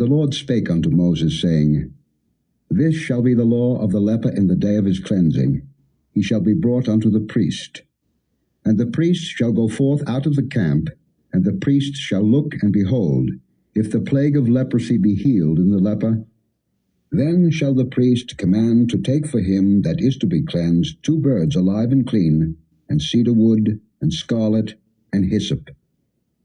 the Lord spake unto Moses, saying, This shall be the law of the leper in the day of his cleansing. He shall be brought unto the priest. And the priest shall go forth out of the camp, and the priest shall look, and behold, if the plague of leprosy be healed in the leper, then shall the priest command to take for him that is to be cleansed 2 birds alive and clean, and cedar wood, and scarlet, and hyssop.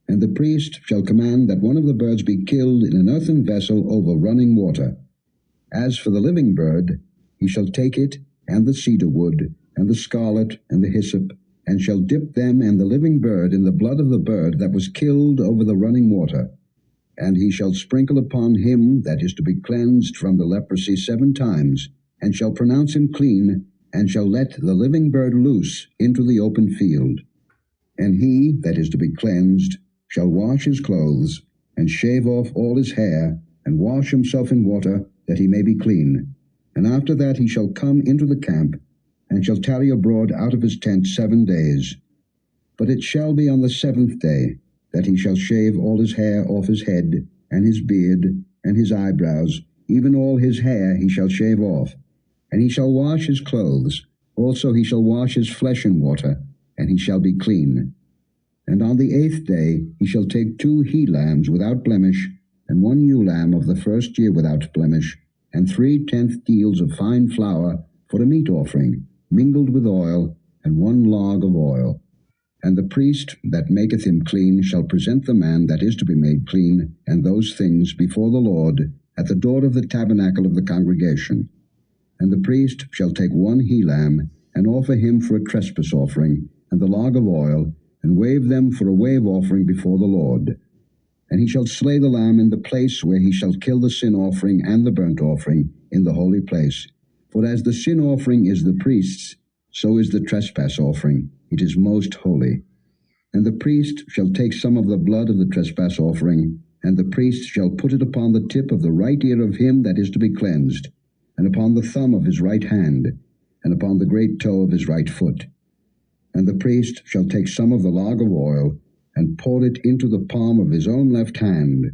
And the priest shall command that one of the birds be killed in an earthen vessel over running water. As for the living bird, he shall take it, and the cedar wood, and the scarlet, and the hyssop, and shall dip them and the living bird in the blood of the bird that was killed over the running water. And he shall sprinkle upon him that is to be cleansed from the leprosy 7 times, and shall pronounce him clean, and shall let the living bird loose into the open field. And he that is to be cleansed shall wash his clothes, and shave off all his hair, and wash himself in water, that he may be clean. And after that he shall come into the camp, and shall tarry abroad out of his tent 7 days. But it shall be on the 7th day that he shall shave all his hair off his head, and his beard, and his eyebrows, even all his hair he shall shave off. And he shall wash his clothes, also he shall wash his flesh in water, and he shall be clean. And on the 8th day he shall take 2 he-lambs without blemish, and 1 ewe lamb of the first year without blemish, and 3 tenth deals of fine flour for a meat offering, mingled with oil, and 1 log of oil. And the priest that maketh him clean shall present the man that is to be made clean, and those things before the Lord, at the door of the tabernacle of the congregation. And the priest shall take 1 he-lamb, and offer him for a trespass offering, and the log of oil, and wave them for a wave offering before the Lord. And he shall slay the lamb in the place where he shall kill the sin offering and the burnt offering in the holy place. For as the sin offering is the priest's, so is the trespass offering. It is most holy. And the priest shall take some of the blood of the trespass offering, and the priest shall put it upon the tip of the right ear of him that is to be cleansed, and upon the thumb of his right hand, and upon the great toe of his right foot. And the priest shall take some of the log of oil, and pour it into the palm of his own left hand.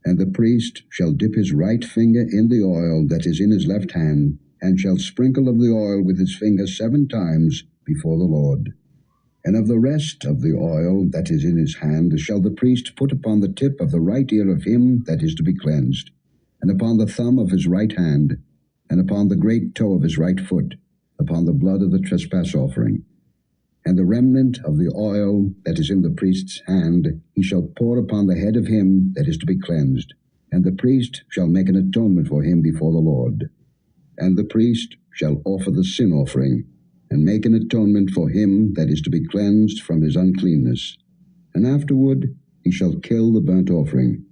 And the priest shall dip his right finger in the oil that is in his left hand, and shall sprinkle of the oil with his finger 7 times before the Lord. And of the rest of the oil that is in his hand shall the priest put upon the tip of the right ear of him that is to be cleansed, and upon the thumb of his right hand, and upon the great toe of his right foot, upon the blood of the trespass offering. And the remnant of the oil that is in the priest's hand he shall pour upon the head of him that is to be cleansed, and the priest shall make an atonement for him before the Lord. And the priest shall offer the sin offering, and make an atonement for him that is to be cleansed from his uncleanness. And afterward he shall kill the burnt offering.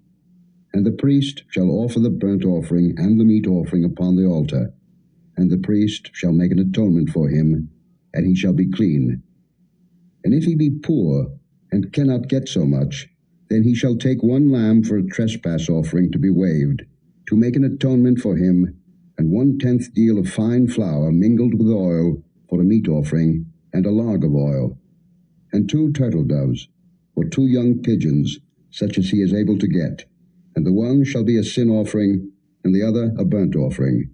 And the priest shall offer the burnt offering and the meat offering upon the altar. And the priest shall make an atonement for him, and he shall be clean. And if he be poor, and cannot get so much, then he shall take 1 lamb for a trespass offering to be waved, to make an atonement for him, and 1/10 deal of fine flour mingled with oil for a meat offering, and a log of oil, and 2 turtle doves, or 2 young pigeons, such as he is able to get. And the one shall be a sin offering, and the other a burnt offering.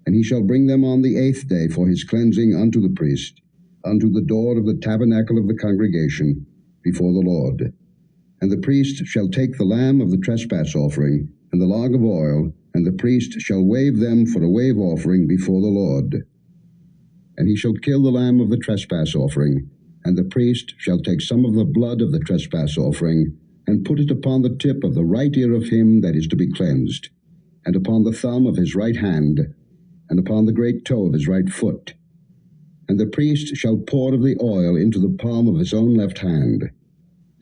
And he shall bring them on the 8th day for his cleansing unto the priest, unto the door of the tabernacle of the congregation, before the Lord. And the priest shall take the lamb of the trespass offering, and the log of oil, and the priest shall wave them for a wave offering before the Lord. And he shall kill the lamb of the trespass offering, and the priest shall take some of the blood of the trespass offering, and put it upon the tip of the right ear of him that is to be cleansed, and upon the thumb of his right hand, and upon the great toe of his right foot. And the priest shall pour of the oil into the palm of his own left hand.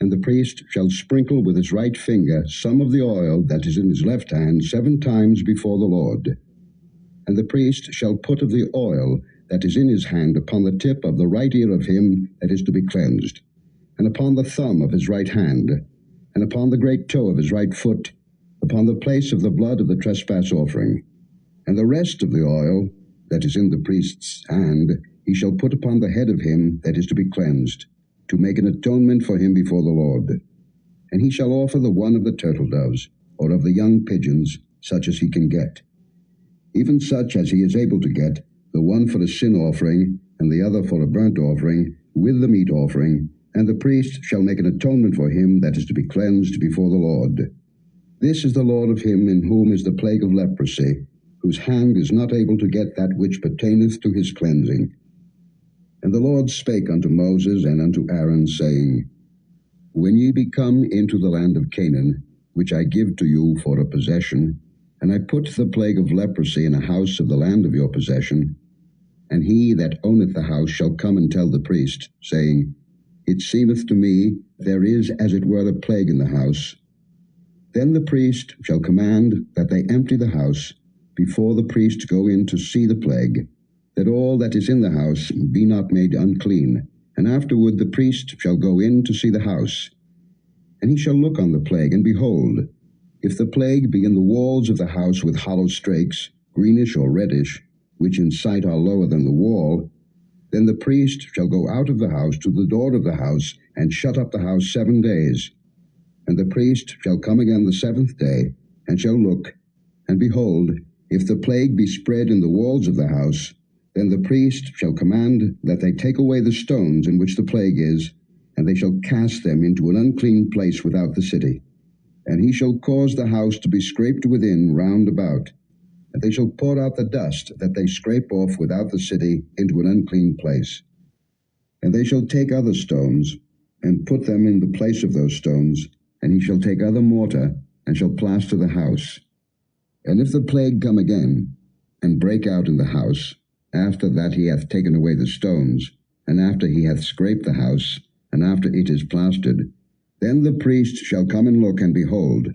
And the priest shall sprinkle with his right finger some of the oil that is in his left hand 7 times before the Lord. And the priest shall put of the oil that is in his hand upon the tip of the right ear of him that is to be cleansed, and upon the thumb of his right hand, and upon the great toe of his right foot, upon the place of the blood of the trespass offering. And the rest of the oil that is in the priest's hand he shall put upon the head of him that is to be cleansed, to make an atonement for him before the Lord. And he shall offer the 1 of the turtle doves, or of the young pigeons, such as he can get, even such as he is able to get, the one for a sin offering, and the other for a burnt offering, with the meat offering, and the priest shall make an atonement for him that is to be cleansed before the Lord. This is the Lord of him in whom is the plague of leprosy, whose hand is not able to get that which pertaineth to his cleansing. And the Lord spake unto Moses and unto Aaron, saying, When ye be come into the land of Canaan, which I give to you for a possession, and I put the plague of leprosy in a house of the land of your possession, and he that owneth the house shall come and tell the priest, saying, It seemeth to me there is as it were a plague in the house. Then the priest shall command that they empty the house, before the priest go in to see the plague, that all that is in the house be not made unclean. And afterward the priest shall go in to see the house. And he shall look on the plague, and behold, if the plague be in the walls of the house with hollow strakes, greenish or reddish, which in sight are lower than the wall, then the priest shall go out of the house to the door of the house, and shut up the house 7 days. And the priest shall come again the 7th day, and shall look, and behold, if the plague be spread in the walls of the house, then the priest shall command that they take away the stones in which the plague is, and they shall cast them into an unclean place without the city. And he shall cause the house to be scraped within round about, and they shall pour out the dust that they scrape off without the city into an unclean place. And they shall take other stones, and put them in the place of those stones, and he shall take other mortar, and shall plaster the house. And if the plague come again, and break out in the house, after that he hath taken away the stones, and after he hath scraped the house, and after it is plastered, then the priest shall come and look, and behold,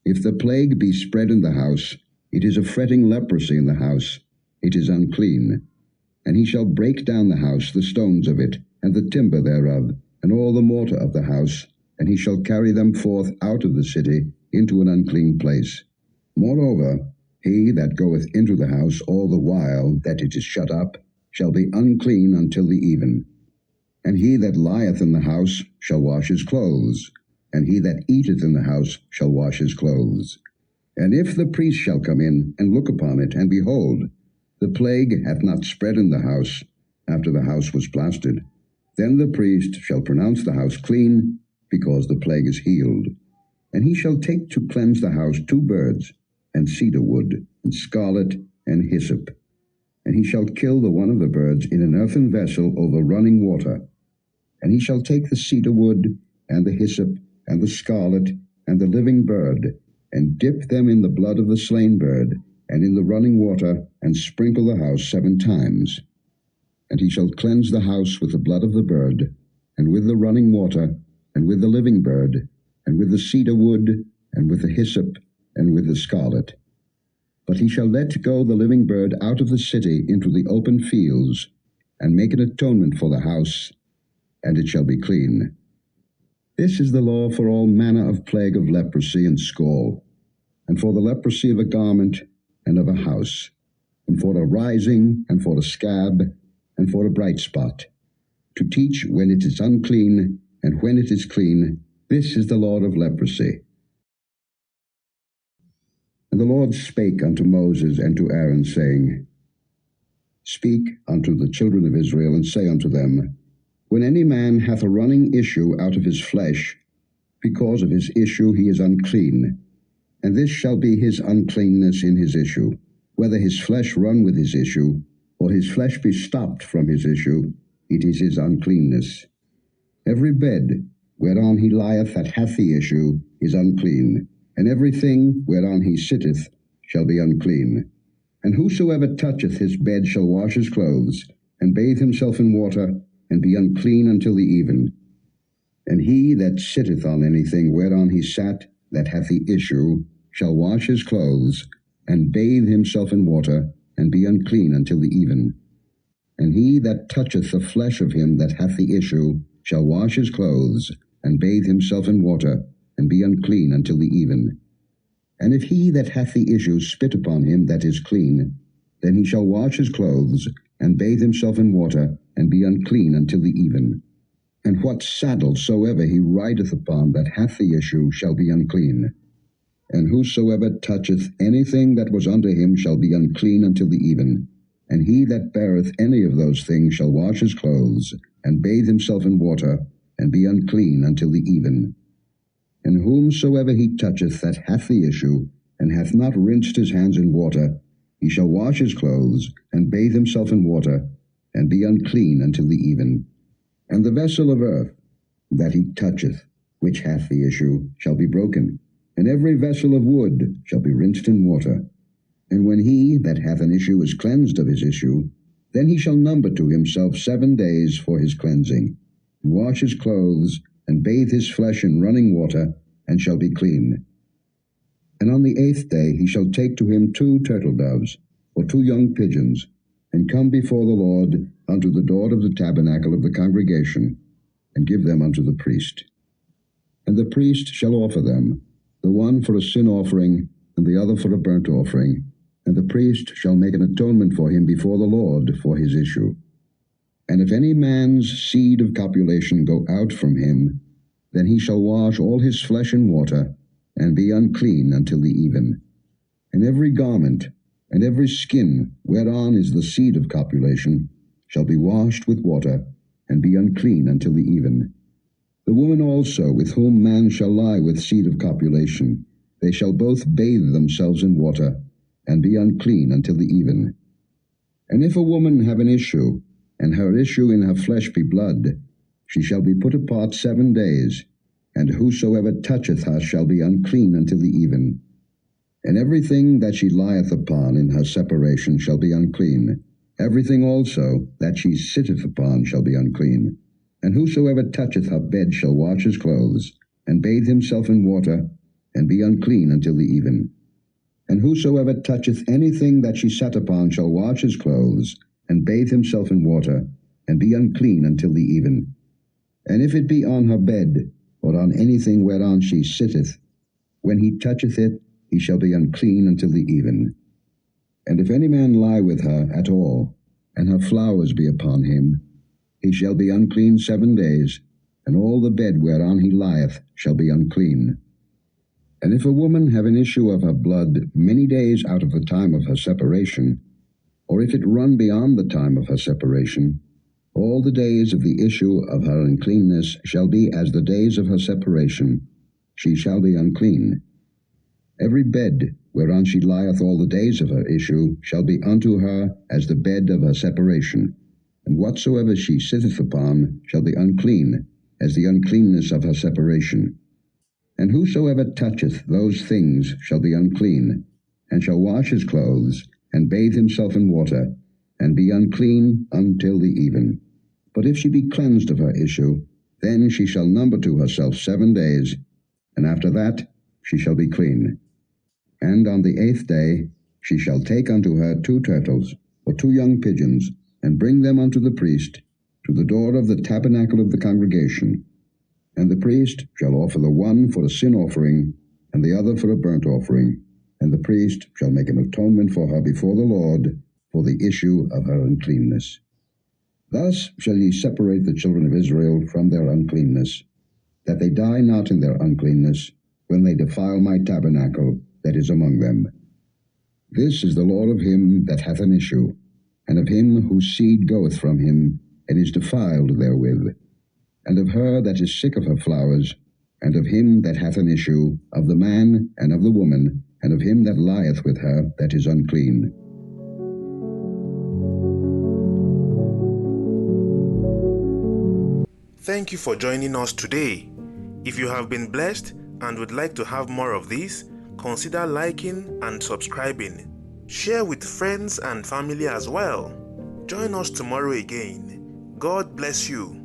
if the plague be spread in the house, it is a fretting leprosy in the house, it is unclean. And he shall break down the house, the stones of it, and the timber thereof, and all the mortar of the house, and he shall carry them forth out of the city into an unclean place. Moreover, he that goeth into the house all the while that it is shut up shall be unclean until the even. And he that lieth in the house shall wash his clothes, and he that eateth in the house shall wash his clothes. And if the priest shall come in and look upon it, and behold, the plague hath not spread in the house after the house was plastered, then the priest shall pronounce the house clean, because the plague is healed. And he shall take to cleanse the house 2 birds, and cedar wood, and scarlet, and hyssop. And he shall kill the one of the birds in an earthen vessel over running water. And he shall take the cedar wood, and the hyssop, and the scarlet, and the living bird, and dip them in the blood of the slain bird, and in the running water, and sprinkle the house 7 times. And he shall cleanse the house with the blood of the bird, and with the running water, and with the living bird, and with the cedar wood, and with the hyssop, and with the scarlet. But he shall let go the living bird out of the city into the open fields, and make an atonement for the house, and it shall be clean. This is the law for all manner of plague of leprosy and scall, and for the leprosy of a garment and of a house, and for a rising, and for a scab, and for a bright spot, to teach when it is unclean, and when it is clean. This is the law of leprosy. And the Lord spake unto Moses and to Aaron, saying, Speak unto the children of Israel, and say unto them, When any man hath a running issue out of his flesh, because of his issue he is unclean, and this shall be his uncleanness in his issue, whether his flesh run with his issue, or his flesh be stopped from his issue, it is his uncleanness. Every bed whereon he lieth that hath the issue is unclean, and everything whereon he sitteth shall be unclean. And whosoever toucheth his bed shall wash his clothes, and bathe himself in water, and be unclean until the even. And he that sitteth on anything whereon he sat that hath the issue shall wash his clothes, and bathe himself in water, and be unclean until the even. And he that toucheth the flesh of him that hath the issue shall wash his clothes, and bathe himself in water, and be unclean until the even. And if he that hath the issue spit upon him that is clean, then he shall wash his clothes, and bathe himself in water, and be unclean until the even. And what saddle soever he rideth upon that hath the issue shall be unclean. And whosoever toucheth anything that was under him shall be unclean until the even. And he that beareth any of those things shall wash his clothes, and bathe himself in water, and be unclean until the even. And whomsoever he toucheth that hath the issue, and hath not rinsed his hands in water, he shall wash his clothes, and bathe himself in water, and be unclean until the even. And the vessel of earth that he toucheth, which hath the issue, shall be broken, and every vessel of wood shall be rinsed in water. And when he that hath an issue is cleansed of his issue, then he shall number to himself 7 days for his cleansing, and wash his clothes, and bathe his flesh in running water, and shall be clean. And on the 8th day he shall take to him 2 turtle doves, or 2 young pigeons, and come before the Lord unto the door of the tabernacle of the congregation, and give them unto the priest. And the priest shall offer them, the one for a sin offering, and the other for a burnt offering, and the priest shall make an atonement for him before the Lord for his issue. And if any man's seed of copulation go out from him, then he shall wash all his flesh in water, and be unclean until the even. And every garment, and every skin whereon is the seed of copulation, shall be washed with water, and be unclean until the even. The woman also with whom man shall lie with seed of copulation, they shall both bathe themselves in water, and be unclean until the even. And if a woman have an issue, and her issue in her flesh be blood, she shall be put apart 7 days, and whosoever toucheth her shall be unclean until the even. And everything that she lieth upon in her separation shall be unclean. Everything also that she sitteth upon shall be unclean. And whosoever toucheth her bed shall wash his clothes, and bathe himself in water, and be unclean until the even. And whosoever toucheth anything that she sat upon shall wash his clothes, and bathe himself in water, and be unclean until the even. And if it be on her bed, or on anything whereon she sitteth, when he toucheth it, he shall be unclean until the even. And if any man lie with her at all, and her flowers be upon him, he shall be unclean 7 days, and all the bed whereon he lieth shall be unclean. And if a woman have an issue of her blood many days out of the time of her separation, or if it run beyond the time of her separation, all the days of the issue of her uncleanness shall be as the days of her separation. She shall be unclean. Every bed whereon she lieth all the days of her issue shall be unto her as the bed of her separation, and whatsoever she sitteth upon shall be unclean, as the uncleanness of her separation. And whosoever toucheth those things shall be unclean, and shall wash his clothes, and bathe himself in water, and be unclean until the even. But if she be cleansed of her issue, then she shall number to herself 7 days, and after that she shall be clean. And on the 8th day she shall take unto her 2 turtles, or 2 young pigeons, and bring them unto the priest, to the door of the tabernacle of the congregation. And the priest shall offer the one for a sin offering, and the other for a burnt offering, and the priest shall make an atonement for her before the Lord for the issue of her uncleanness. Thus shall ye separate the children of Israel from their uncleanness, that they die not in their uncleanness, when they defile my tabernacle that is among them. This is the law of him that hath an issue, and of him whose seed goeth from him, and is defiled therewith, and of her that is sick of her flowers, and of him that hath an issue, of the man and of the woman, and of him that lieth with her that is unclean. Thank you for joining us today. If you have been blessed and would like to have more of this, consider liking and subscribing. Share with friends and family as well. Join us tomorrow again. God bless you.